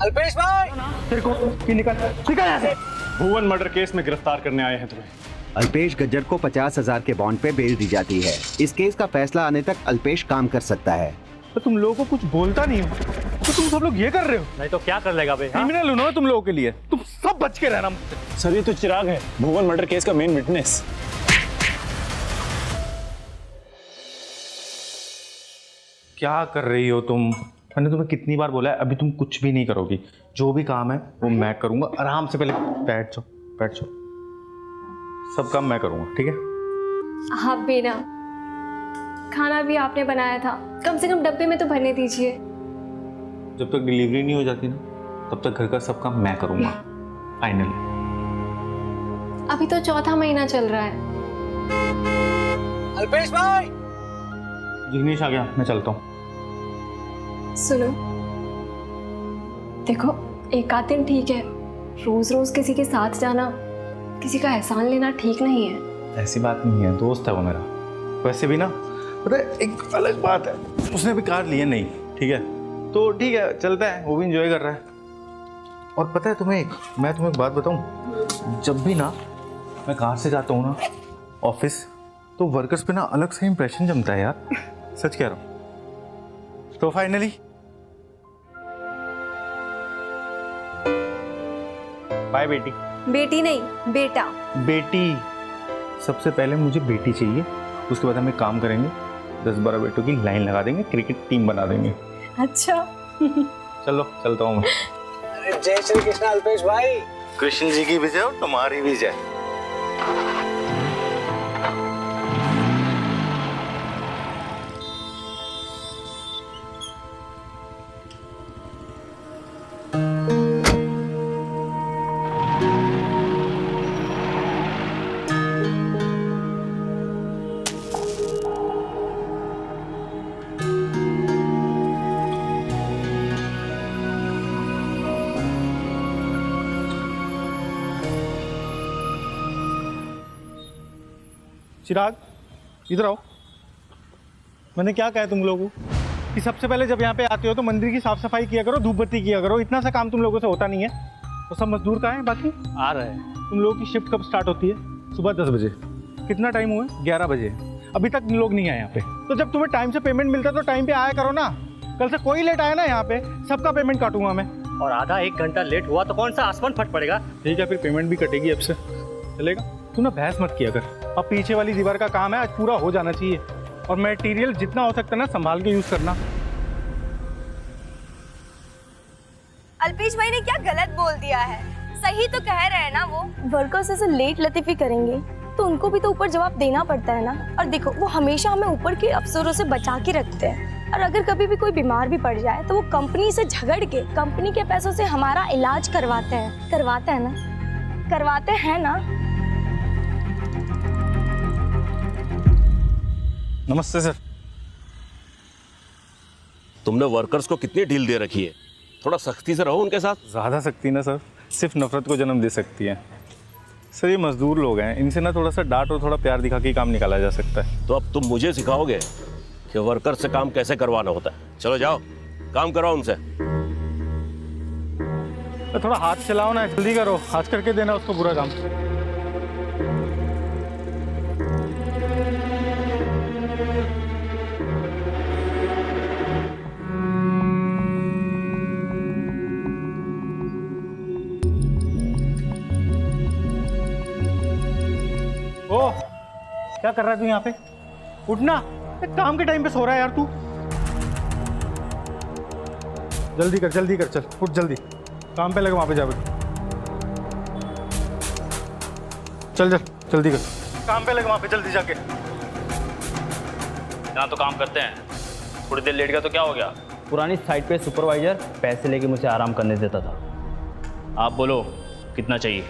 अल्पेश भाई, तेरे को निकल निकल यहाँ से। भुवन मर्डर केस में गिरफ्तार करने आए हैं तुम्हें। अल्पेश गज्जर को 50,000 के बॉन्ड पे बेल दी जाती है। इस केस का फैसला आने तक अल्पेश काम कर सकता है। तो तुम लोगों को कुछ बोलता नहीं हो तो तुम सब लोग ये कर रहे हो। नहीं तो क्या कर लेगा बे? क्रिमिनल हूं ना तुम लोगों के लिए। तुम सब बच के रहना मुझसे। सर ये तो चिराग है, भुवन मर्डर केस का मेन विटनेस। क्या कर रही हो तुम? मैंने तुम्हें कितनी बार बोला है अभी तुम कुछ भी नहीं करोगी। जो भी काम है वो मैं करूंगा। आराम से पहले बैठ जाओ, बैठ जाओ। सब काम मैं करूंगा, ठीक है? हाँ बेना, खाना भी आपने बनाया था, कम से कम डब्बे में तो भरने दीजिए। जब तक डिलीवरी नहीं हो जाती ना तब तक घर का सब काम मैं करूंगा। फाइनली। अभी तो चौथा महीना चल रहा है। अल्पेश भाई, जिग्नेश आ गया, मैं चलता हूँ। सुनो, देखो एक आध दिन ठीक है, रोज रोज किसी के साथ जाना, किसी का एहसान लेना ठीक नहीं है। ऐसी बात नहीं है, दोस्त है वो मेरा। वैसे भी ना पता है एक अलग बात है, उसने भी कार लिया नहीं, ठीक है? तो ठीक है चलता है, वो भी इंजॉय कर रहा है। और पता है मैं तुम्हें एक बात बताऊं, जब भी ना मैं कार से जाता हूँ ना ऑफिस, तो वर्कर्स पे ना अलग से इंप्रेशन जमता है यार। सच कह रहा हूँ। तो फाइनली बाय बेटी। बेटी नहीं, बेटा। बेटी, सबसे पहले मुझे बेटी चाहिए, उसके बाद हम एक काम करेंगे, 10-12 बेटों की लाइन लगा देंगे, क्रिकेट टीम बना देंगे। अच्छा। चलो चलता हूँ मैं। अरे जय श्री कृष्ण अल्पेश भाई। कृष्ण जी की भी जय और तुम्हारी भी जय। चिराग, इधर आओ। मैंने क्या कहा तुम लोगों को कि सबसे पहले जब यहाँ पे आते हो तो मंदिर की साफ सफाई किया करो, धूप बत्ती किया करो। इतना सा काम तुम लोगों से होता नहीं है। तो सब मजदूर कहाँ हैं बाकी? आ रहे हैं। तुम लोगों की शिफ्ट कब स्टार्ट होती है? सुबह 10 बजे। कितना टाइम हुआ है? 11 बजे। अभी तक लोग नहीं आए यहाँ पे। तो जब तुम्हें टाइम से पेमेंट मिलता है तो टाइम पे आया करो ना। कल से कोई लेट आया ना यहाँ पे, सबका पेमेंट काटूंगा मैं। और आधा 1 घंटा लेट हुआ तो कौन सा आसमान फट पड़ेगा? ठीक है, फिर पेमेंट भी कटेगी अब से। चलेगा? तू ना बहस मत किया कर। अब पीछे वाली दीवार का काम है, आज पूरा हो जाना चाहिए। और मटेरियल जितना हो सकता है ना संभाल के यूज करना। अल्पेश भाई ने क्या गलत बोल दिया है? सही तो कह रहे हैं ना वो। वर्कर्स ऐसे लेट लतीफी करेंगे तो उनको भी तो ऊपर जवाब देना पड़ता है ना। और देखो वो हमेशा हमें ऊपर के अफसरों से बचा के रखते हैं, और अगर कभी भी कोई बीमार भी पड़ जाए तो वो कंपनी से झगड़ के कंपनी के पैसों से हमारा इलाज करवाते हैं। करवाते हैं ना? करवाते हैं ना? नमस्ते सर। तुमने वर्कर्स को कितनी ढील दे रखी है? थोड़ा सख्ती से रहो उनके साथ। ज़्यादा सख्ती ना सर सिर्फ नफरत को जन्म दे सकती है। सर ये मजदूर लोग हैं, इनसे ना थोड़ा सा डांट और थोड़ा प्यार दिखा के काम निकाला जा सकता है। तो अब तुम मुझे सिखाओगे कि वर्कर से काम कैसे करवाना होता है? चलो जाओ काम कराओ उनसे। तो थोड़ा हाथ चलाओ ना, जल्दी करो, आज करके देना उसको पूरा काम। ओ, क्या कर रहा है तू यहाँ पे? उठना, काम के टाइम पे सो रहा है यार तू। जल्दी कर चल, उठ जल्दी, काम पे लगे वहां पे जा। चल जल्दी कर, काम पे लगे वहां पे जल्दी जाके। यहाँ तो काम करते हैं, थोड़ी देर लेट गया तो क्या हो गया? पुरानी साइट पे सुपरवाइजर पैसे लेके मुझे आराम करने देता था। आप बोलो कितना चाहिए?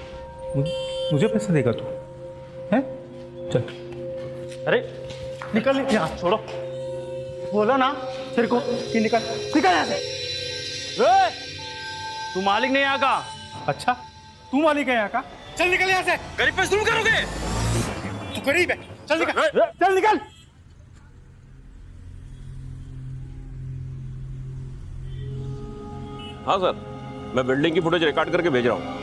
मुझे पैसे देगा तू? हैं? चल। अरे निकल यहाँ, छोड़ो। बोला ना तेरे को कि निकल यहाँ से। तू मालिक नहीं यहाँ का? अच्छा तू मालिक है यहाँ का? चल निकल यहाँ से। गरीब पे जुल्म करोगे? तू गरीब है, चल निकल। हाँ सर। मैं बिल्डिंग की फुटेज रिकॉर्ड करके भेज रहा हूँ।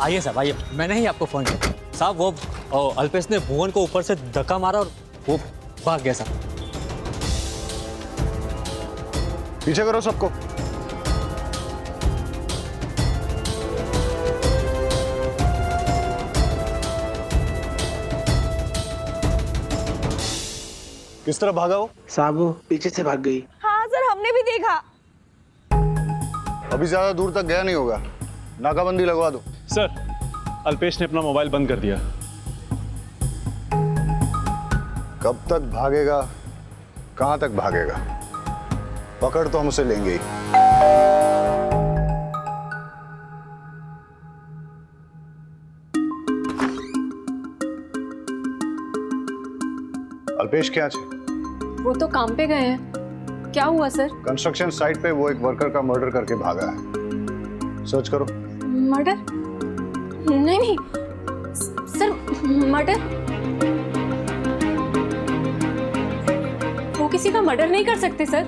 आइए साहब आइए, मैंने ही आपको फोन किया साहब। वो अल्पेश ने भुवन को ऊपर से धक्का मारा और वो भाग गया साहब। पीछे करो सबको। किस तरह भागा वो? साहब वो पीछे से भाग गई। हाँ सर, हमने भी देखा। अभी ज्यादा दूर तक गया नहीं होगा, नाकाबंदी लगवा दो। सर, अल्पेश ने अपना मोबाइल बंद कर दिया। कब तक भागेगा, कहां तक भागेगा? पकड़ तो हम उसे लेंगे ही। अल्पेश क्या है? वो तो काम पे गए हैं। क्या हुआ सर? कंस्ट्रक्शन साइट पे वो एक वर्कर का मर्डर करके भागा है। सर्च करो। मर्डर? नहीं नहीं सर, मर्डर? वो किसी का मर्डर नहीं कर सकते सर।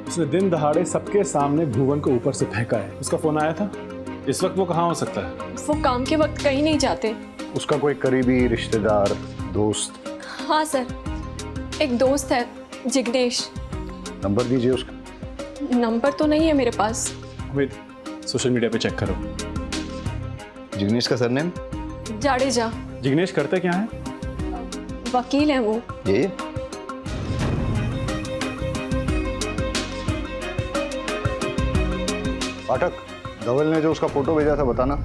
उसने दिन दहाड़े सबके सामने भुवन को ऊपर से फेंका है। उसका फोन आया था। इस वक्त वो कहाँ हो सकता है? वो काम के वक्त कहीं नहीं जाते। उसका कोई करीबी रिश्तेदार, दोस्त? हाँ सर, एक दोस्त है जिग्नेश। नंबर दीजिए उसका। नंबर तो नहीं है मेरे पास। वेट, सोशल मीडिया पे चेक करो। जिग्नेश का सरनेम? जाडेजा। जिग्नेश करते क्या है? वकील है वो। ये पाठक, धवल ने जो उसका फोटो भेजा था बताना।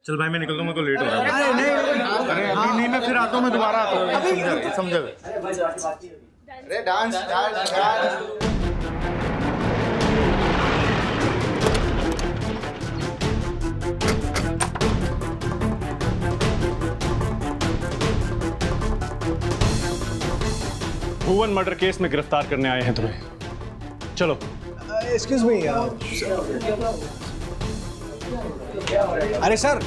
चल भाई मैं निकलता हूँ, मेरे को लेट हो रहा है। अरे अभी नहीं, मैं फिर आता हूँ, मैं दोबारा आता हूँ। समझा। अरे डांस डांस डांस। भुवन मर्डर केस में गिरफ्तार करने आए हैं तुम्हें। चलो। Excuse me. अरे सर,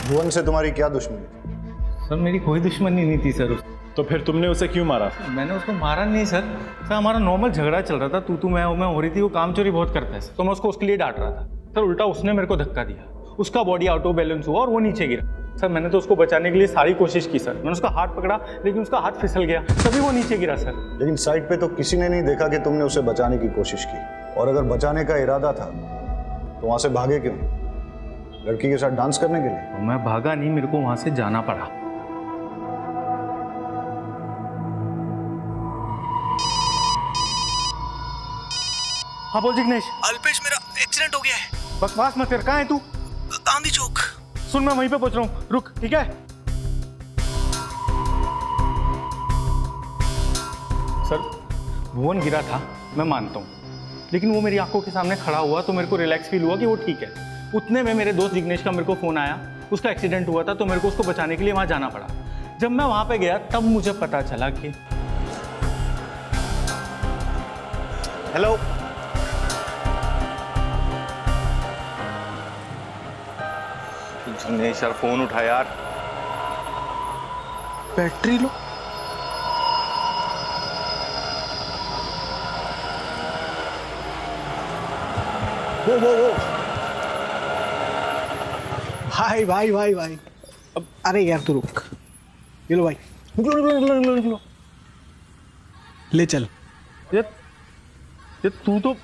भुवन से तुम्हारी क्या दुश्मनी? सर मेरी कोई दुश्मनी नहीं थी सर। तो फिर तुमने उसे क्यों मारा? मैंने उसको मारा नहीं सर। सर हमारा नॉर्मल झगड़ा चल रहा था, तू मैं हो रही थी। वो काम चोरी बहुत करता है तो मैं उसको उसके लिए डांट रहा था सर। उल्टा उसने मेरे को धक्का दिया, उसका बॉडी आउट ऑफ बैलेंस हुआ और वो नीचे गिरा। सर मैंने तो उसको बचाने के लिए सारी कोशिश की सर। मैंने उसका हाथ पकड़ा लेकिन उसका हाथ फिसल गया, तभी वो नीचे गिरा सर। लेकिन साइट पे तो किसी ने नहीं देखा कि तुमने उसे बचाने की कोशिश की। और अगर बचाने का इरादा था तो वहां से भागे क्यों? लड़की के साथ डांस करने के लिए? मैं भागा नहीं, मेरे को वहां से जाना पड़ा। हाँ बोल जिग्नेश। अल्पेश, मेरा एक्सीडेंट हो गया है। बकवास मत कर, कहाँ है तू? गांधी चौक। सुन मैं वहीं पे पहुंच रहा हूँ, रुक ठीक है? सर भुवन गिरा था मैं मानता हूँ, लेकिन वो मेरी आंखों के सामने खड़ा हुआ तो मेरे को रिलैक्स फील हुआ कि वो ठीक है। उतने में मेरे दोस्त जिग्नेश का मेरे को फ़ोन आया, उसका एक्सीडेंट हुआ था तो मेरे को उसको बचाने के लिए वहाँ जाना पड़ा। जब मैं वहाँ पे गया तब मुझे पता चला कि हेलो जिग्नेश यार फ़ोन उठा यार। Battery low. वो भाई भाई भाई भाई, अब अरे यार तू रुक। ये लो भाई, निकलो निकलो निकलो निकलो निकलो। ले चल। ये तू तो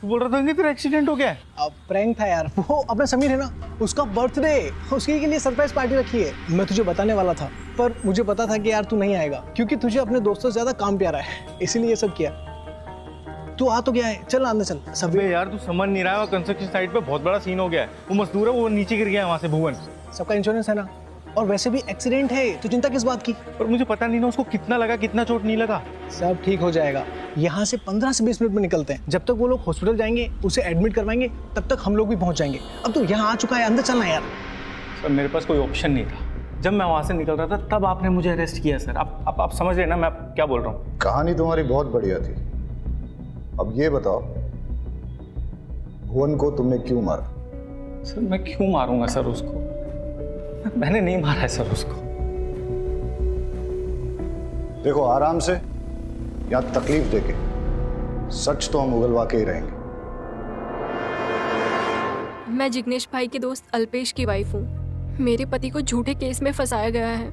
बोल रहा था कि तेरा एक्सीडेंट हो गया है। अब प्रैंक था यार। वो अपना समीर है ना, उसका बर्थडे, उसके लिए सरप्राइज पार्टी रखी है। मैं तुझे बताने वाला था पर मुझे पता था कि यार तू नहीं आएगा क्योंकि तुझे अपने दोस्तों से ज्यादा काम प्यारा है, इसीलिए ये सब किया। तू आ तो गया है, चल अंदर चल। सब यार तू समझ नहीं रहा है, कंस्ट्रक्शन साइट पे बहुत बड़ा सीन हो गया है। वो मजदूर है, वो नीचे गिर गया है वहां से। भुवन सबका इंश्योरेंस है ना? और वैसे भी एक्सीडेंट है तो चिंता किस बात की। और मुझे पता नहीं ना उसको कितना लगा, कितना चोट नहीं लगा। सब ठीक हो जाएगा। यहाँ से 15 से 20 मिनट में निकलते हैं। जब तक वो लोग हॉस्पिटल जाएंगे, उसे एडमिट करवाएंगे, तब तक हम लोग भी पहुंच जाएंगे। अब तो यहाँ आ चुका है, अंदर चलना यार। सर मेरे पास कोई ऑप्शन नहीं था। जब मैं वहाँ से निकल रहा था तब आपने मुझे अरेस्ट किया सर। आप समझ रहे ना मैं क्या बोल रहा हूँ। कहानी तुम्हारी बहुत बढ़िया थी। अब ये बताओ, भुवन को तुमने क्यों मारा? सर मैं क्यों मारूंगा सर उसको? मैंने नहीं मारा है सर उसको। देखो आराम से, या तकलीफ देके, सच तो हम उगलवा के ही रहेंगे। मैं जिग्नेश भाई के दोस्त अल्पेश की वाइफ हूँ। मेरे पति को झूठे केस में फंसाया गया है।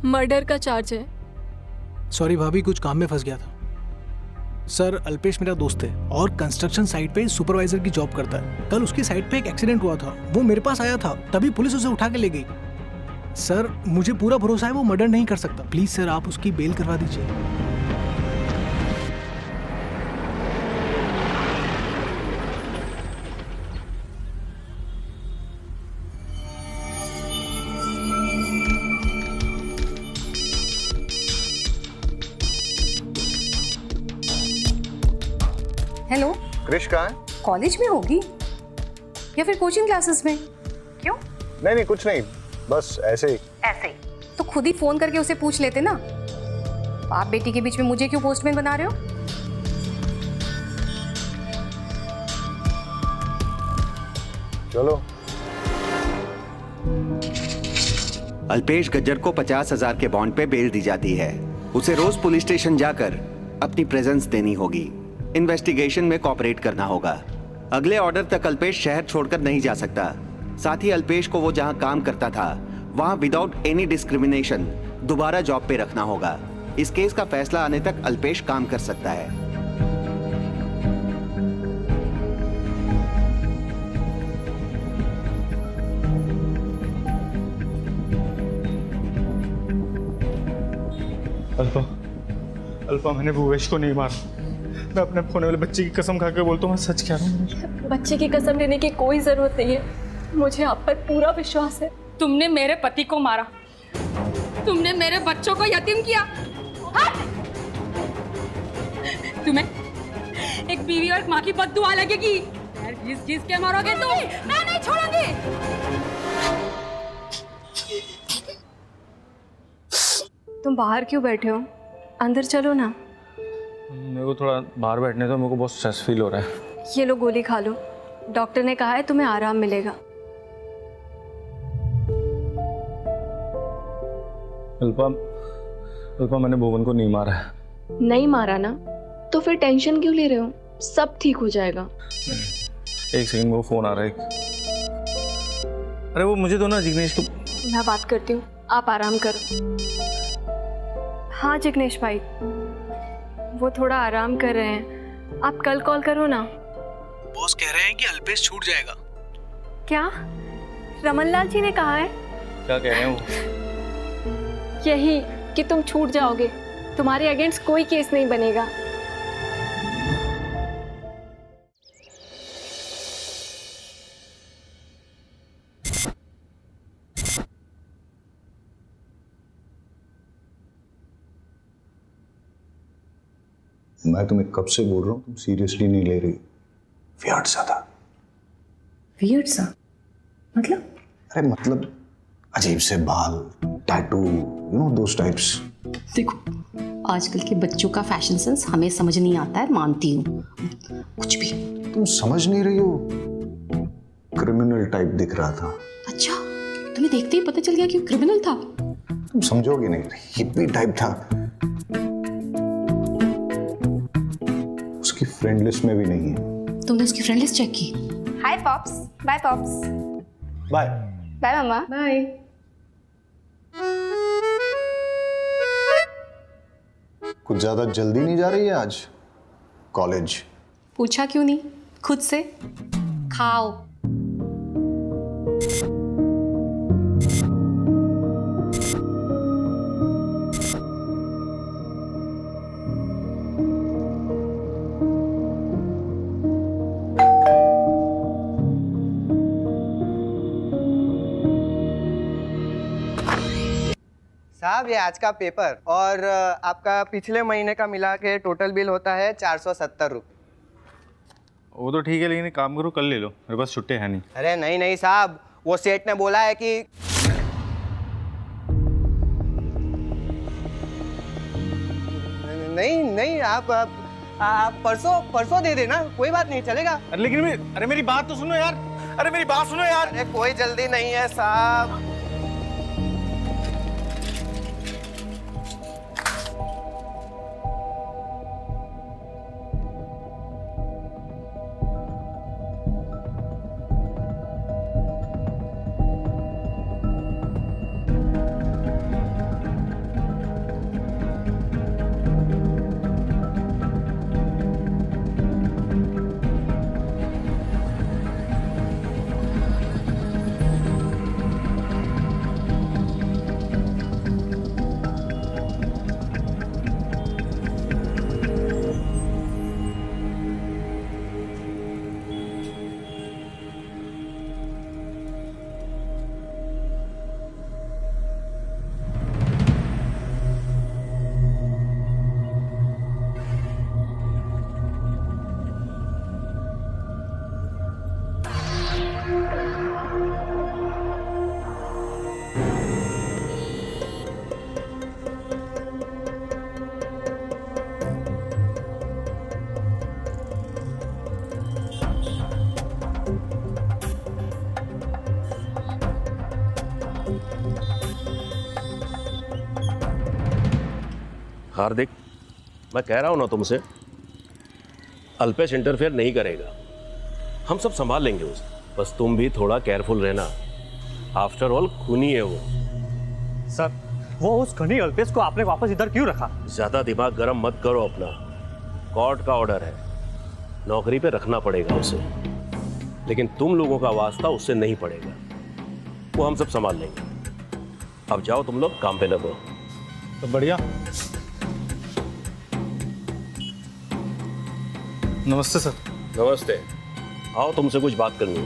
मर्डर का चार्ज है। सॉरी भाभी, कुछ काम में फंस गया था। सर अल्पेश मेरा दोस्त है और कंस्ट्रक्शन साइट पे सुपरवाइजर की जॉब करता है। कल उसकी साइट पे एक एक्सीडेंट हुआ था, वो मेरे पास आया था, तभी पुलिस उसे उठा के ले गई। सर मुझे पूरा भरोसा है वो मर्डर नहीं कर सकता। प्लीज सर आप उसकी बेल करवा दीजिए। हेलो, क्रिश कहाँ है? कॉलेज में होगी या फिर कोचिंग क्लासेस में? क्यों? नहीं कुछ नहीं, बस ऐसे ही। ऐसे ही तो खुद ही फोन करके उसे पूछ लेते ना। बाप बेटी के बीच में मुझे क्यों पोस्टमैन बना रहे हो? चलो। अल्पेश गज्जर को 50,000 के बॉन्ड पे बेल दी जाती है। उसे रोज पुलिस स्टेशन जाकर अपनी प्रेजेंस देनी होगी। इन्वेस्टिगेशन में कोऑपरेट करना होगा। अगले ऑर्डर तक अल्पेश शहर छोड़कर नहीं जा सकता। साथ ही अल्पेश को वो जहां काम करता था वहां विदाउट एनी डिस्क्रिमिनेशन दोबारा जॉब पे रखना होगा। इस केस का फैसला आने तक अल्पेश काम कर सकता है। अल्पा मैंने भुवेश को नहीं मारा। मैं अपने होने वाले बच्चे की कसम खा के बोलता हूँ, मैं सच कह रहा हूँ। बच्चे की कसम लेने की कोई जरूरत नहीं है। मुझे आप पर पूरा विश्वास है। तुमने मेरे पति को मारा, तुमने मेरे बच्चों को यतीम किया। तुम्हें एक बीवी और माँ की बद्दुआ लगेगी। घिस घिस के मरोगे तुम। मैं नहीं छोड़ूंगी। तुम बाहर क्यों बैठे हो? अंदर चलो ना। मेरे को थोड़ा बाहर बैठने दो, मेरे को बहुत स्ट्रेस फील हो रहा है। ये लो गोली खा लो। डॉक्टर ने कहा है तुम्हें आराम मिलेगा। अल्पा मैंने भुवन को नहीं मारा है। नहीं मारा ना तो फिर टेंशन क्यों ले रहे हो? सब ठीक हो जाएगा। एक सेकंड, वो फोन आ रहा है। अरे वो मुझे दो ना जिग्नेश को। मैं बात करती हूँ, आप आराम करो। हाँ जिग्नेश भाई, वो थोड़ा आराम कर रहे हैं। आप कल कॉल करो ना। बॉस कह रहे हैं कि अल्पेश छूट जाएगा। क्या रमनलाल जी ने कहा है? क्या कह रहे हैं वो? यही कि तुम छूट जाओगे, तुम्हारे अगेंस्ट कोई केस नहीं बनेगा। मैं तुम्हें कब से बोल रहा हूँ, तुम सीरियसली नहीं ले रही। वियर्ड सा था। वियर्ड सा मतलब? अरे मतलब अजीब से बाल, tattoo, you know those types. देखो, आजकल के बच्चों का फैशन सेंस हमें समझ नहीं आता है, मानती हूँ। कुछ भी तुम समझ नहीं रही हो, क्रिमिनल टाइप दिख रहा था। अच्छा, तुम्हें देखते ही पता चल गया कि वो क्रिमिनल था? तुम समझोगे नहीं, हिप्पी टाइप था। उसकी फ्रेंड लिस्ट में भी नहीं है। तुमने उसकी फ्रेंड लिस्ट चेक की? Hi pops, bye pops. Bye bye मम्मा। बाय। कुछ ज्यादा जल्दी नहीं जा रही है आज कॉलेज? पूछा क्यों नहीं खुद से? खाओ। साहब ये आज का पेपर और आपका पिछले महीने का मिला के टोटल बिल होता है 470 रुपये। वो तो ठीक है, लेकिन एक काम करो, कल ले लो, मेरे पास छुट्टे हैं नहीं। अरे नहीं नहीं साहब, वो सेठ ने बोला है कि नहीं नहीं आप परसों दे देना, कोई बात नहीं, चलेगा। अरे मेरी बात तो सुनो यार, अरे मेरी बात सुनो यार। अरे कोई जल्दी नहीं है साहब। हार्दिक, मैं कह रहा हूं ना तुमसे, अल्पेश इंटरफेयर नहीं करेगा, हम सब संभाल लेंगे उसे। बस तुम भी थोड़ा केयरफुल रहना, आफ्टर ऑल खूनी है वो। सर, वो उस खनी अल्पेश को आपने वापस इधर क्यों रखा? ज्यादा दिमाग गर्म मत करो अपना, कोर्ट का ऑर्डर है, नौकरी पे रखना पड़ेगा उसे, लेकिन तुम लोगों का वास्ता उससे नहीं पड़ेगा, वो हम सब संभाल लेंगे। अब जाओ तुम लोग काम पे लगो। तो बढ़िया। नमस्ते सर। नमस्ते, आओ तुमसे कुछ बात करनी है।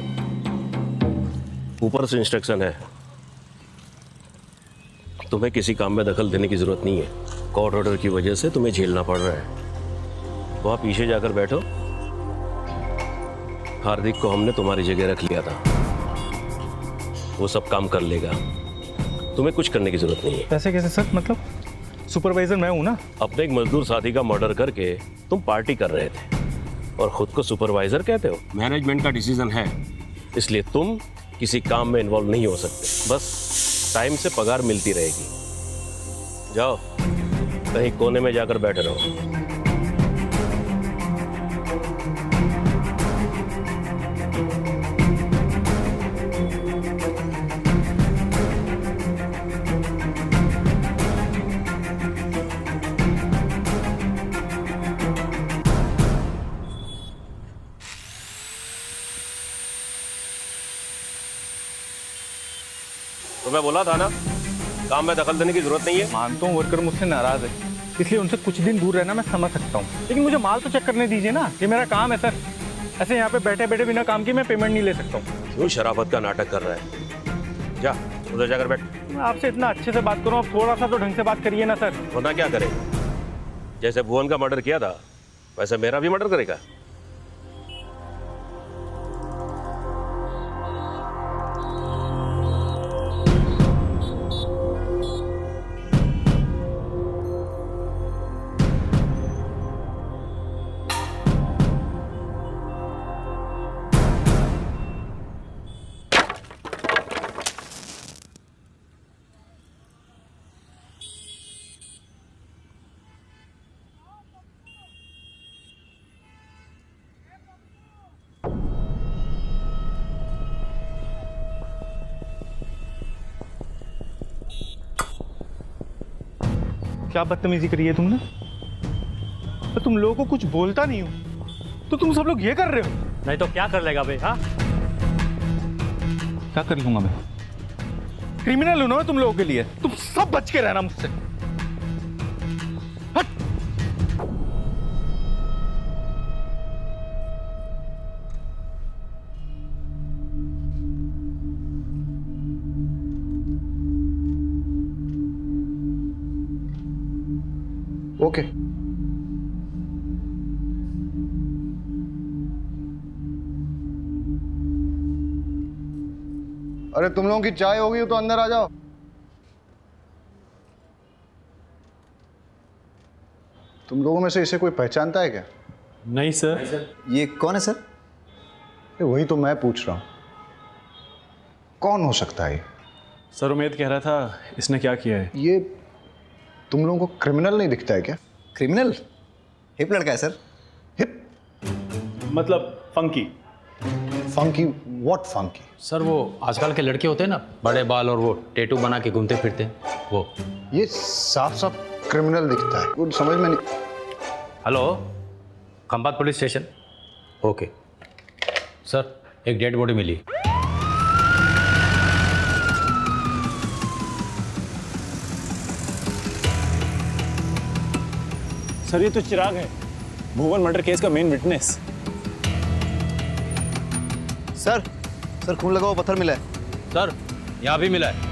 ऊपर से इंस्ट्रक्शन है, तुम्हें किसी काम में दखल देने की जरूरत नहीं है, कोर्ट ऑर्डर की वजह से तुम्हें झेलना पड़ रहा है। वहां पीछे जाकर बैठो, हार्दिक को हमने तुम्हारी जगह रख लिया था, वो सब काम कर लेगा, तुम्हें कुछ करने की जरूरत नहीं है। पैसे कैसे सर? मतलब सुपरवाइजर मैं हूं ना। अपने एक मजदूर साथी का मर्डर करके तुम पार्टी कर रहे थे और खुद को सुपरवाइजर कहते हो। मैनेजमेंट का डिसीजन है, इसलिए तुम किसी काम में इन्वॉल्व नहीं हो सकते, बस टाइम से पगार मिलती रहेगी। जाओ कहीं कोने में जाकर बैठे रहो। तो मैं बोला था ना, काम में दखल देने की जरूरत नहीं है। मानता हूँ वर्कर मुझसे नाराज है, इसलिए उनसे कुछ दिन दूर रहना मैं समझ सकता हूँ, लेकिन मुझे माल तो चेक करने दीजिए ना, ये मेरा काम है सर। ऐसे यहाँ पे बैठे बैठे बिना काम के मैं पेमेंट नहीं ले सकता हूँ। क्यों शराफत का नाटक कर रहा है? जा उधर जाकर बैठ। मैं आपसे इतना अच्छे से बात करूँ, आप थोड़ा सा तो ढंग से बात करिए ना सर। वरना क्या करेगा? जैसे भुवन का मर्डर किया था वैसे मेरा भी मर्डर करेगा? क्या बदतमीजी करी है तुमने? तो तुम लोगों को कुछ बोलता नहीं हो, तो तुम सब लोग ये कर रहे हो। नहीं तो क्या कर लेगा बे? हाँ, क्या कर लूंगा मैं? क्रिमिनल हूं ना तुम लोगों के लिए, तुम सब बच के रहना मुझसे। हट। ओके। अरे तुम लोगों की चाय हो गई हो तो अंदर आ जाओ। तुम लोगों में से इसे कोई पहचानता है क्या? नहीं सर। ये कौन है सर? वही तो मैं पूछ रहा हूं, कौन हो सकता है? सर उमेद कह रहा था इसने क्या किया है। ये तुम लोगों को क्रिमिनल नहीं दिखता है क्या? क्रिमिनल? हिप लड़का है सर। हिप मतलब funky. Funky? What funky? Sir वो आजकल के लड़के होते हैं ना, बड़े बाल और वो टैटू बना के घूमते फिरते हैं, वो। ये साफ साफ क्रिमिनल दिखता है, कुछ समझ में नहीं। Hello, Khambhat police station. Okay sir, एक डेड बॉडी मिली। सर ये तो चिराग है, भुवन मर्डर केस का मेन विटनेस। सर सर खून लगा हुआ पत्थर मिला है। सर यहाँ भी मिला है।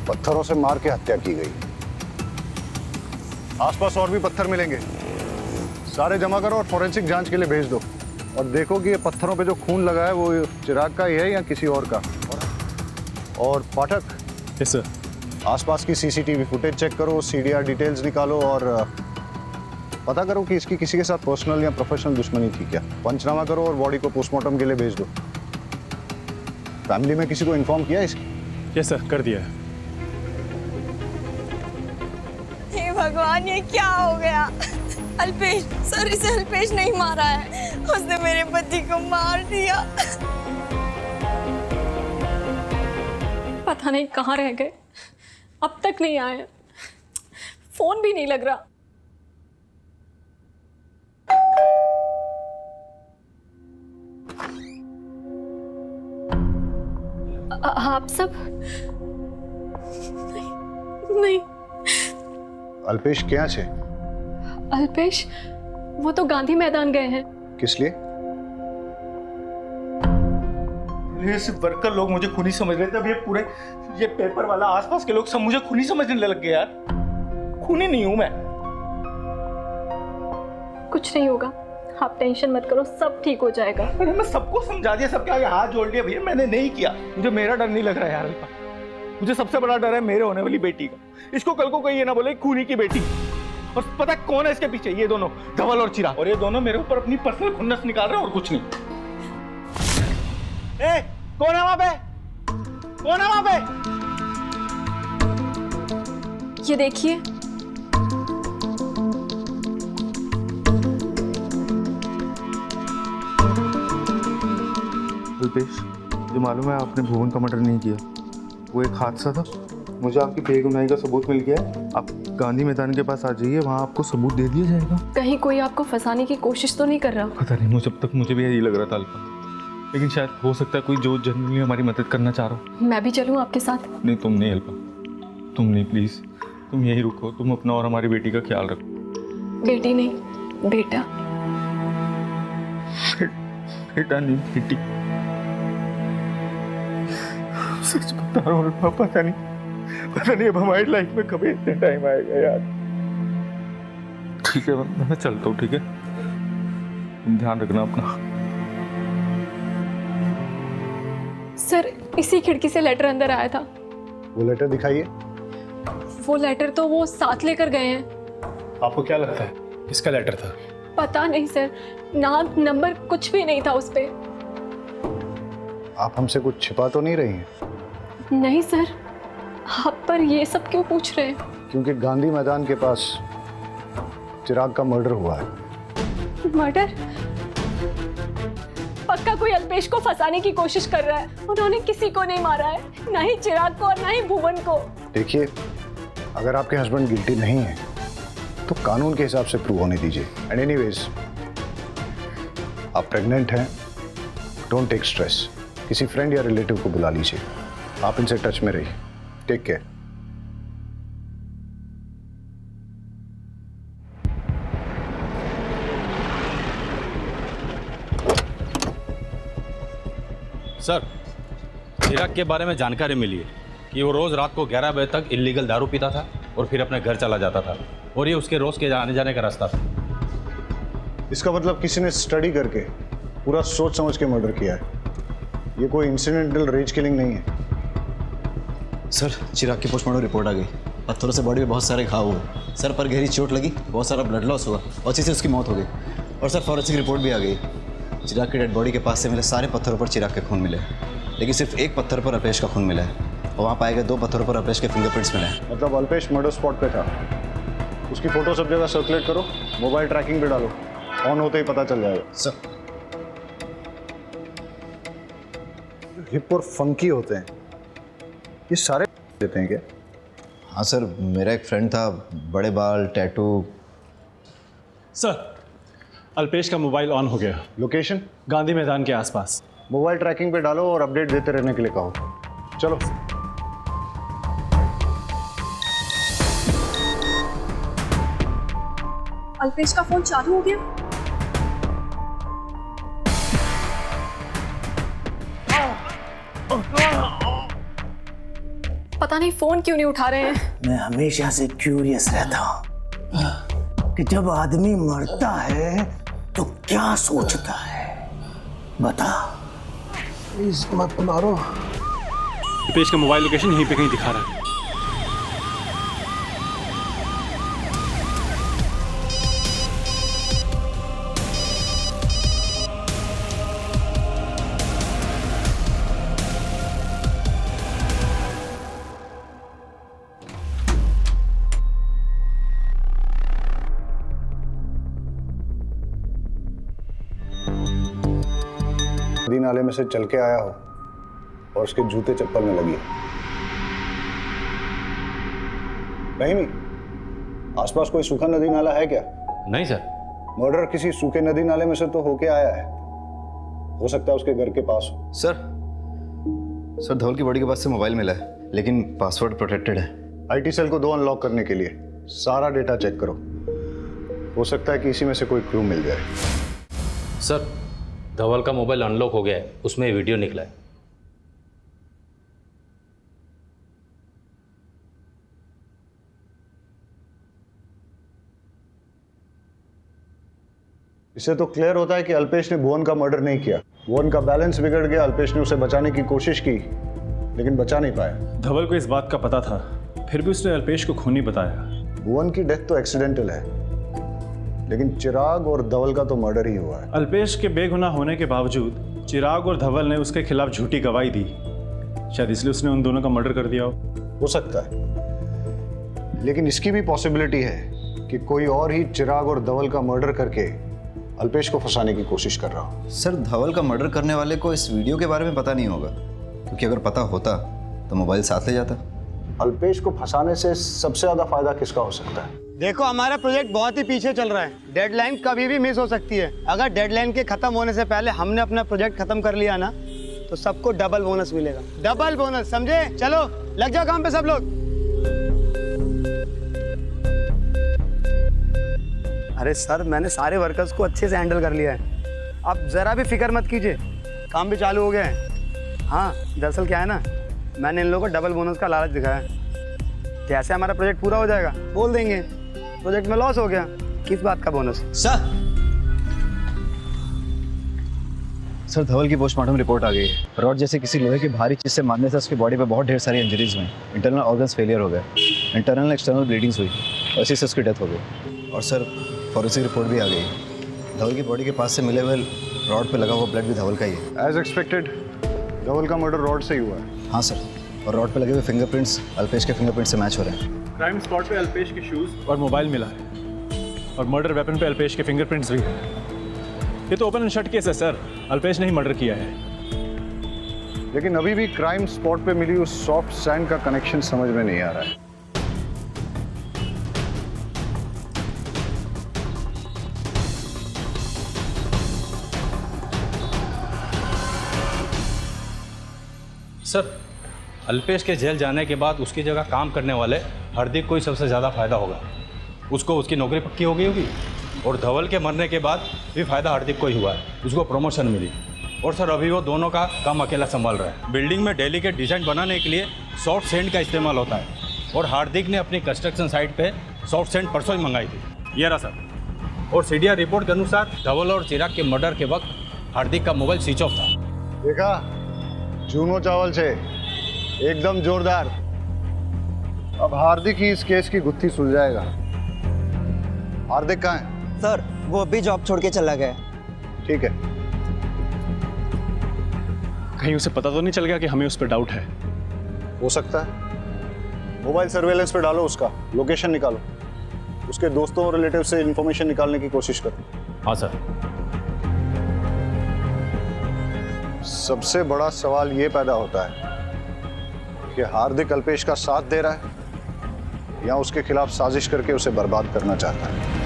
पत्थरों से मार के हत्या की गई। आसपास और भी पत्थर मिलेंगे, सारे जमा करो और फोरेंसिक जांच के लिए भेज दो। और देखो कि ये पत्थरों पे जो खून लगा है वो चिराग का ही है या किसी और का। और पाठक, यस सर, आसपास की सीसीटीवी फुटेज चेक करो, सीडीआर डिटेल्स निकालो और पता करो कि इसकी किसी के साथ पर्सनल या प्रोफेशनल दुश्मनी थी क्या। पंचनामा करो और बॉडी को पोस्टमार्टम के लिए भेज दो। फैमिली में किसी को इन्फॉर्म किया इसकी? यस सर, कर दिया है। हे भगवान, ये क्या हो गया? अल्पेश सर, इसे अल्पेश नहीं मारा है, उसने मेरे पति को मार दिया। पता नहीं कहाँ रह गए, अब तक नहीं आए, फोन भी नहीं लग रहा। आप सब नहीं। अल्पेश क्या छे? अल्पेश वो तो गांधी मैदान गए हैं। किस लिए? ये सिर्फ वर्कर लोग मुझे खूनी समझ रहे थे, अब ये पेपर वाला आसपास के लोग सब मुझे खूनी समझने लग गए यार। खूनी नहीं हूं मैं। कुछ नहीं होगा, आप टेंशन मत करो, सब ठीक हो जाएगा। अरे मैं सबको समझा दिया, सबके आगे हाथ जोड़ दिया भैया, मैंने नहीं किया। मुझे मेरा डर नहीं लग रहा है यार अल्पा। मुझे सबसे बड़ा डर है मेरे होने वाली बेटी का। इसको कल को कोई ये ना बोले खूनी की बेटी। और पता है कौन है इसके पीछे? ये दोनों, धवल और चिराग। और ये दोनों मेरे ऊपर अपनी पर्सनल खुन्नस निकाल रहे हैं और कुछ नहीं। ए, कौन है वहां पे? कौन है वहां पे? ये देखिए, अल्पेश, जो मालूम है आपने भुवन का मर्डर नहीं किया, वो एक हादसा था। मुझे आपकी बेगुनाही का सबूत मिल गया है। आप गांधी मैदान के पास आ जाइए, वहाँ आपको सबूत दे दिया जाएगा। कहीं कोई आपको फंसाने की कोशिश तो नहीं कर रहा? पता नहीं, मुझे अब तक मुझे भी यही लग रहा था अल्पा, लेकिन शायद हो सकता है कोई जो जनरली हमारी मदद करना चाह रहा हो। मैं भी चलूं आपके साथ? नहीं, तुम नहीं अल्पा, तुम नहीं, प्लीज तुम यही रुको। तुम अपना और हमारी बेटी का ख्याल रखो। बेटी नहीं, बेटा। बेटा नहीं, बेटी। सच बता रहा हूँ अल्पा, पता नहीं अब हमारी लाइफ में कभी इतने टाइम आएगा यार। ठीक है, मैं चलता हूँ, ठीक है? तुम ध्यान रखना अपना। सर, इसी खिड़की से लेटर अंदर आया था। वो लेटर दिखाइए। वो लेटर तो वो साथ लेकर गए हैं। आपको क्या लगता है किसका लेटर था? पता नहीं सर, नाम नंबर कुछ भी नहीं था उस पे। आप हमसे कुछ छिपा तो नहीं रही हैं? नहीं सर, आप पर ये सब क्यों पूछ रहे हैं? क्योंकि गांधी मैदान के पास चिराग का मर्डर हुआ है। मर्डर? पक्का कोई अल्पेश को फंसाने की कोशिश कर रहा है। उन्होंने किसी को नहीं मारा है, ना ही चिराग को और ना ही भुवन को। देखिए, अगर आपके हस्बैंड गिल्टी नहीं है तो कानून के हिसाब से प्रूव होने दीजिए। एंड एनीवेज, आप प्रेग्नेंट हैं, डोंट टेक स्ट्रेस। किसी फ्रेंड या रिलेटिव को बुला लीजिए। आप इनसे टच में रहिए। Take care. सर, चिराग के बारे में जानकारी मिली है। कि वो रोज़ रात को 11 बजे तक इलीगल दारू पीता था और फिर अपने घर चला जाता था, और ये उसके रोज़ के आने जाने का रास्ता था। इसका मतलब किसी ने स्टडी करके पूरा सोच समझ के मर्डर किया है। ये कोई इंसिडेंटल रेज किलिंग नहीं है। सर, चिराग की पोस्टमार्टम रिपोर्ट आ गई। पत्थरों से बॉडी में बहुत सारे घाव हुए, सर पर गहरी चोट लगी, बहुत सारा ब्लड लॉस हुआ और इसी से उसकी मौत हो गई। और सर फॉरेंसिक रिपोर्ट भी आ गई। चिराग की डेड बॉडी के पास से मिले सारे पत्थरों पर चिराग के खून मिले, लेकिन सिर्फ एक पत्थर पर अल्पेश का खून मिला है, और वहाँ पाए गए 2 पत्थरों पर अल्पेश के फिंगरप्रिंट्स मिले हैं। मतलब अल्पेश मर्डर स्पॉट पे था। उसकी फोटो सब जगह सर्कुलेट करो, मोबाइल ट्रैकिंग पे डालो, ऑन होते ही पता चल जाएगा। सर, हिप और फंकी होते हैं, ये सारे देते हैं क्या? हाँ सर, मेरा एक फ्रेंड था, बड़े बाल, टैटू। सर, अल्पेश का मोबाइल ऑन हो गया। लोकेशन? गांधी मैदान के आसपास। मोबाइल ट्रैकिंग पे डालो और अपडेट देते रहने के लिए कहो। चलो। अल्पेश का फोन चालू हो गया। पता नहीं फोन क्यों नहीं उठा रहे हैं। मैं हमेशा से क्यूरियस रहता हूँ कि जब आदमी मरता है तो क्या सोचता है। बता। प्लीज मत मारो। अल्पेश का मोबाइल लोकेशन यहीं पे कहीं दिखा रहा है। नदी नाले में से चल के आया हो और उसके जूते चप्पल में लगी है। नहीं, आसपास कोई सूखा नदी नाला है क्या? नहीं सर। मर्डर किसी सूखे नदी नाले में से तो होके आया है, हो सकता है उसके घर के पास हो। सर धवल की बॉडी के पास से मोबाइल मिला है, लेकिन पासवर्ड प्रोटेक्टेड है। आईटी सेल को 2 अनलॉक करने के लिए सारा डेटा चेक करो, हो सकता है कि इसी में से कोई क्लू मिल जाए। सर, धवल का मोबाइल अनलॉक हो गया है, उसमें वीडियो निकला है। इससे तो क्लियर होता है कि अल्पेश ने भुवन का मर्डर नहीं किया। भुवन का बैलेंस बिगड़ गया, अल्पेश ने उसे बचाने की कोशिश की लेकिन बचा नहीं पाया। धवल को इस बात का पता था, फिर भी उसने अल्पेश को खूनी बताया। भुवन की डेथ तो एक्सीडेंटल है, लेकिन चिराग और धवल का तो मर्डर ही हुआ है। अल्पेश के बेगुनाह होने के बावजूद चिराग और धवल ने उसके खिलाफ झूठी गवाही दी, शायद इसलिए उसने उन दोनों का मर्डर कर दिया हो सकता है, लेकिन इसकी भी पॉसिबिलिटी है कि कोई और ही चिराग और धवल का मर्डर करके अल्पेश को फंसाने की कोशिश कर रहा हो। सर, धवल का मर्डर करने वाले को इस वीडियो के बारे में पता नहीं होगा, क्योंकि अगर पता होता तो मोबाइल साथ ले जाता। अल्पेश को फंसाने से सबसे ज्यादा फायदा किसका हो सकता है? देखो, हमारा प्रोजेक्ट बहुत ही पीछे चल रहा है, डेडलाइन कभी भी मिस हो सकती है। अगर डेडलाइन के खत्म होने से पहले हमने अपना प्रोजेक्ट खत्म कर लिया ना, तो सबको डबल बोनस मिलेगा। डबल बोनस, समझे? चलो लग जाओ काम पे सब लोग। अरे सर, मैंने सारे वर्कर्स को अच्छे से हैंडल कर लिया है, आप जरा भी फिक्र मत कीजिए, काम भी चालू हो गया है। हाँ, दरअसल क्या है ना, मैंने इन लोगों को डबल बोनस का लालच दिखाया। जैसे हमारा प्रोजेक्ट पूरा हो जाएगा बोल देंगे प्रोजेक्ट में लॉस हो गया, किस बात का बोनस। सर धवल की पोस्टमार्टम रिपोर्ट आ गई है। रॉड जैसे किसी लोहे की भारी चीज से मारने से उसकी बॉडी पे बहुत ढेर सारी इंजरीज हुई, इंटरनल ऑर्गन्स फेलियर हो गए, इंटरनल एक्सटर्नल ब्लीडिंग्स हुई और इसी से उसकी डेथ हो गई। और सर फॉरेंसिक रिपोर्ट भी आ गई, धवल की बॉडी के पास से मिले हुए रॉड पे लगा हुआ ब्लड भी धवल का ही है। एज एक्सपेक्टेड धवल का मर्डर रॉड से ही हुआ है। हाँ सर, और रॉड पे लगे हुए फिंगरप्रिंट्स अल्पेश के फिंगरप्रिंट से मैच हो रहे हैं। क्राइम स्पॉट पे अल्पेश के शूज और मोबाइल मिला है, और मर्डर वेपन पे अल्पेश के फिंगरप्रिंट्स भी हैं। ये तो ओपन एंड शट केस है सर, अल्पेश ने ही मर्डर किया है। लेकिन अभी भी क्राइम स्पॉट पे मिली उस सॉफ्ट सैंड का कनेक्शन समझ में नहीं आ रहा है। सर, अल्पेश के जेल जाने के बाद उसकी जगह काम करने वाले हार्दिक को ही सबसे ज़्यादा फायदा होगा। उसको उसकी नौकरी पक्की हो गई होगी, और धवल के मरने के बाद भी फायदा हार्दिक को ही हुआ है, उसको प्रमोशन मिली। और सर अभी वो दोनों का काम अकेला संभाल रहा है। बिल्डिंग में डेलीकेट डिजाइन बनाने के लिए सॉफ्ट सैंड का इस्तेमाल होता है और हार्दिक ने अपनी कंस्ट्रक्शन साइट पे सॉफ्ट सैंड परसों ही मंगाई थी। ये रहा सर। और सीडीआर रिपोर्ट के अनुसार धवल और चिराग के मर्डर के वक्त हार्दिक का मोबाइल स्विच ऑफ था। देखा, जूनो चावल से एकदम जोरदार। अब हार्दिक ही इस केस की गुत्थी सुलझाएगा। हार्दिक कहाँ है? सर वो अभी जॉब छोड़ के चला गया। ठीक है। कहीं उसे पता तो नहीं चल गया कि हमें उस पर डाउट है? हो सकता है। मोबाइल सर्वेलेंस पे डालो, उसका लोकेशन निकालो, उसके दोस्तों और रिलेटिव से इंफॉर्मेशन निकालने की कोशिश करो। हाँ सर। सबसे बड़ा सवाल ये पैदा होता है कि हार्दिक अल्पेश का साथ दे रहा है या उसके खिलाफ साजिश करके उसे बर्बाद करना चाहता है।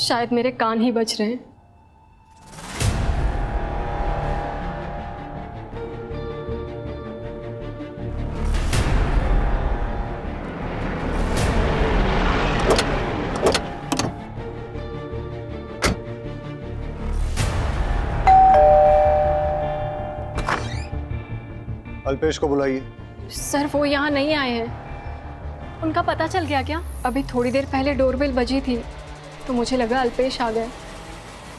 शायद मेरे कान ही बज रहे हैं। अल्पेश को बुलाइए। सर वो यहाँ नहीं आए हैं। उनका पता चल गया क्या? अभी थोड़ी देर पहले डोरबेल बजी थी तो मुझे लगा अल्पेश आ गए।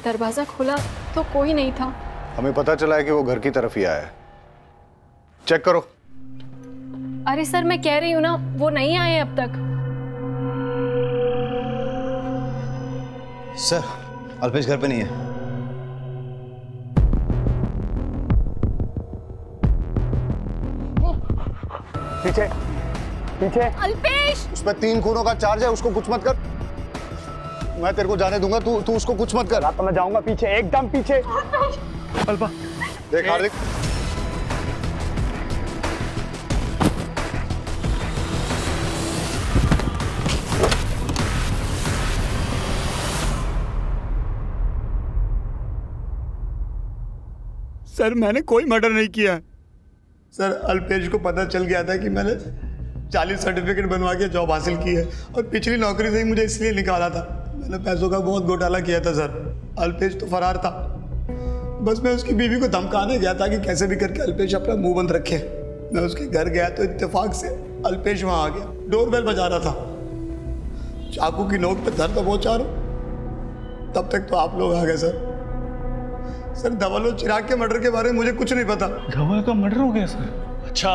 दरवाज़ा खोला तो कोई नहीं था। हमें पता चला है कि वो घर की तरफ ही आया है। चेक करो। अरे सर मैं कह रही हूँ ना, वो नहीं आए अब तक। सर अल्पेश घर पे नहीं है। पीछे पीछे। अल्पेश! उसमें 3 खूनों का चार्ज है, उसको कुछ मत कर। मैं तेरे को जाने दूंगा, तू उसको कुछ मत कर। तो मैं जाऊंगा पीछे, एकदम पीछे। अल्पा देख हार्दिक, सर मैंने कोई मर्डर नहीं किया। सर अल्पेश को पता चल गया था कि मैंने 40 सर्टिफिकेट बनवा के जॉब हासिल की है और पिछली नौकरी से ही मुझे इसलिए निकाला था। मैंने पैसों का बहुत घोटाला किया था सर। अल्पेश तो फरार था। बस मैं उसकी बीवी को धमकाने गया था कि कैसे भी करके अल्पेश अपना मुंह बंद रखे। मैं उसके घर गया तो इत्तेफाक से अल्पेश वहाँ आ गया। डोरबेल बजा रहा था। चाकू की नोक पे दर्द पहुँचा रहा हूँ, तब तक तो आप लोग आ गए सर। सर धवल और चिराग के मर्डर के बारे में मुझे कुछ नहीं पता। धवल का मर्डर हो गया सर? अच्छा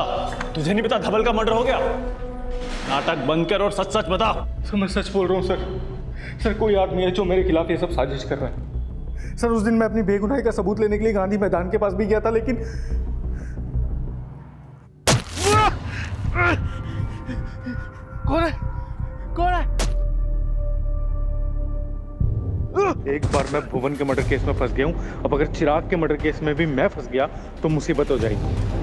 तुझे नहीं पता धवल का मर्डर हो गया? नाटक बंद कर और सच सच बता। सर मैं सच बोल रहा हूँ सर। सर कोई आदमी है जो मेरे खिलाफ ये सब साजिश कर रहा है। सर उस दिन मैं अपनी बेगुनाही का सबूत लेने के लिए गांधी मैदान के पास भी गया था, लेकिन कौन है? कौन है? एक बार मैं भुवन के मर्डर केस में फंस गया हूँ, अब अगर चिराग के मर्डर केस में भी मैं फंस गया तो मुसीबत हो जाएगी।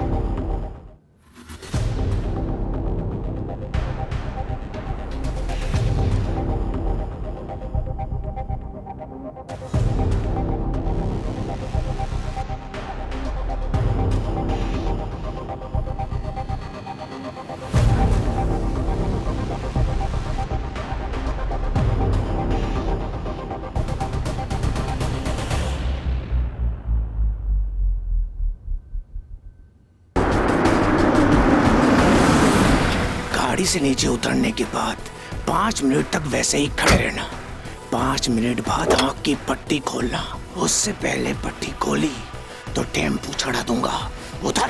गाड़ी से नीचे उतरने के बाद 5 मिनट तक वैसे ही खड़े रहना। 5 मिनट बाद आंख की पट्टी खोलना। उससे पहले पट्टी खोली तो टेम्पू चढ़ा दूंगा। उधर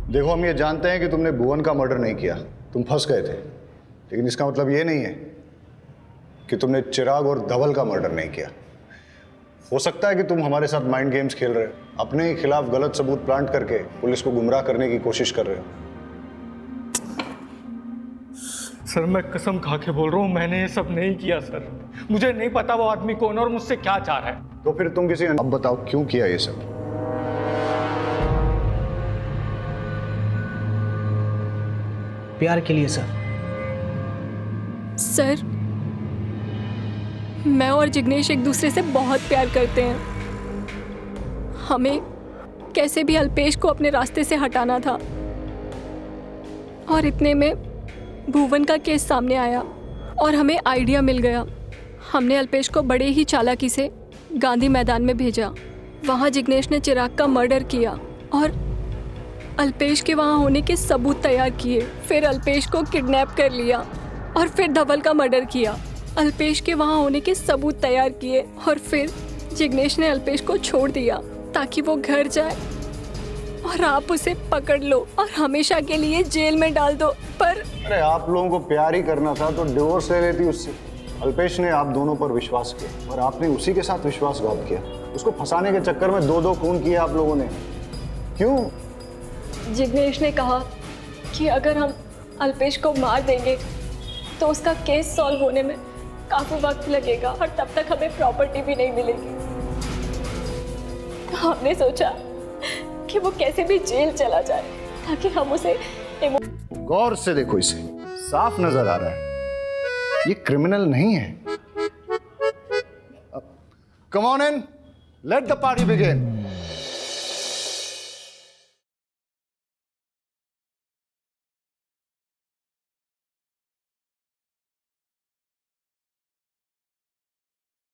देखो हम ये जानते हैं कि तुमने भुवन का मर्डर नहीं किया, तुम फंस गए थे, लेकिन इसका मतलब ये नहीं है कि तुमने चिराग और धवल का मर्डर नहीं किया। हो सकता है कि तुम हमारे साथ माइंड गेम्स खेल रहे हो, अपने ही खिलाफ गलत सबूत प्लांट करके पुलिस को गुमराह करने की कोशिश कर रहे हो। सर मैं कसम खा के बोल रहा हूँ, मैंने ये सब नहीं किया सर। मुझे नहीं पता वो आदमी कौन है और मुझसे क्या चाह रहा है। तो फिर तुम किसी अब बताओ क्यों किया ये सब? प्यार के लिए सर। सर, मैं और जिग्नेश एक दूसरे से बहुत प्यार करते हैं। हमें कैसे भी अल्पेश को अपने रास्ते से हटाना था और इतने में भुवन का केस सामने आया और हमें आइडिया मिल गया। हमने अल्पेश को बड़े ही चालाकी से गांधी मैदान में भेजा। वहाँ जिग्नेश ने चिराग का मर्डर किया और अल्पेश के वहाँ होने के सबूत तैयार किए। फिर अल्पेश को किडनैप कर लिया और फिर धवल का मर्डर किया। अल्पेश के वहाँ होने के सबूत तैयार किए और फिर जिग्नेश ने अल्पेश को छोड़ दिया ताकि वो घर जाए और आप उसे पकड़ लो और हमेशा के लिए जेल में डाल दो। पर अरे आप लोगों को प्यार ही करना था तो डिवोर्स ले लेती उससे। अल्पेश ने आप दोनों पर विश्वास किया और आपने उसी के साथ विश्वासघात किया। उसको फंसाने के चक्कर में 2-2 खून किए आप लोगों ने। क्यों? जिग्नेश ने कहा कि अगर हम अल्पेश को मार देंगे तो उसका केस सॉल्व होने में काफी वक्त लगेगा और तब तक हमें प्रॉपर्टी भी नहीं मिलेगी। तो हमने सोचा कि वो कैसे भी जेल चला जाए ताकि हम उसे गौर से देखो, इसे साफ नजर आ रहा है ये क्रिमिनल नहीं है। Come on in, let the party begin.